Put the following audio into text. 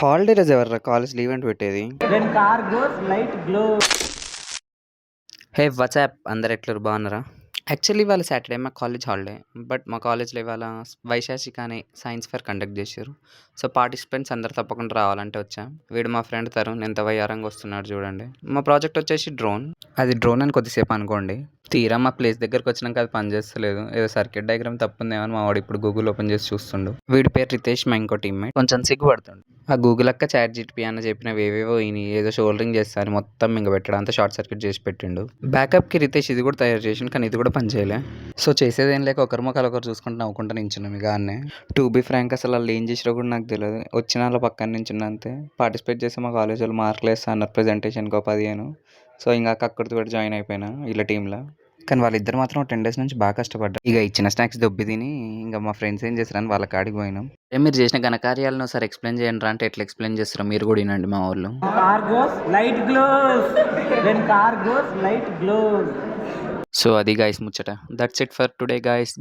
Holiday రోజు ఎవర్రా college leave అంటే పెట్టేది? When car goes, light glows. Hey WhatsApp అందరు ఎట్లరు బాగున్నారా? యాక్చువల్లీ ఇవాళ సాటర్డే మా కాలేజ్ హాలిడే. బట్ మా కాలేజ్లో ఇవాళ వైశాఖిక అనే సైన్స్ ఫేర్ కండక్ట్ చేశారు. సో పార్టిసిపెంట్స్ అందరు తప్పకుండా రావాలంటే వచ్చా. వీడు మా ఫ్రెండ్ తరుణ్ ఎంత వయ్యారంగా వస్తున్నాడు చూడండి. మా ప్రాజెక్ట్ వచ్చేసి డ్రోన్. అది డ్రోన్ అని కొద్దిసేపు అనుకోండి. తీరా మా ప్లేస్ దగ్గరకు వచ్చినాక అది పనిచేస్తలేదు. ఏదో సర్క్యూట్ డయాగ్రామ్ తప్పుందేమని మా వాడు ఇప్పుడు గూగుల్ ఓపెన్ చేసి చూస్తుండు. వీడి పేరు రితేష్, మా ఇంకో టీమ్మేట్. కొంచెం సిగ్గుపడుతుండు. ఆ గూగుల్ అక్క చాట్ జీపీటీ అన్న చెప్పినవి ఏవేవో ఈయన ఏదో షోల్డరింగ్ చేస్తాను మొత్తం ఇంక పెట్టడం అంతా షార్ట్ సర్క్యూట్ చేసి పెట్టిండు. బ్యాకప్కి రితేష్ ఇది కూడా తయారు చేసిండు, కానీ ఇది కూడా పని చేయలే. సో చేసేదేం లేక ఒకరి మొక్కలు ఒకరు చూసుకుంటూ నవ్వుకుంటూ నించున్నాం ఇక అన్నే. టు బీ ఫ్రాంక్ అసలు వాళ్ళు ఏం చేసినా కూడా నాకు తెలియదు. వచ్చిన వాళ్ళ పక్కన నించున్న అంతే. పార్టిసిపేట్ చేస్తే మా కాలేజ్ వాళ్ళు మార్కులు వేస్తా అన్నారు ప్రెజెంటేషన్కి 15. సో ఇంకా అక్కడితో కూడా జాయిన్ అయిపోయినా వీళ్ళ టీంలో. కానీ వాళ్ళిద్దరు మాత్రం 10 days నుంచి బాగా కష్టపడ్డారు. ఇక ఇచ్చిన స్నాక్స్ దొబ్బి తిని ఇంకా మా ఫ్రెండ్స్ ఏం చేస్తారని వాళ్ళ కాడికి పోయినాం. మీరు చేసిన ఘనకార్యాలను ఒకసారి ఎక్స్ప్లెయిన్ చేయండి అంటే ఎట్లా ఎక్స్ప్లెయిన్ చేస్తారో మీరు కూడా వినండి మా వాళ్ళు. Car goes, light glows. When car goes, light glows. So అది గాయస్ ముచ్చట. That's it for today guys.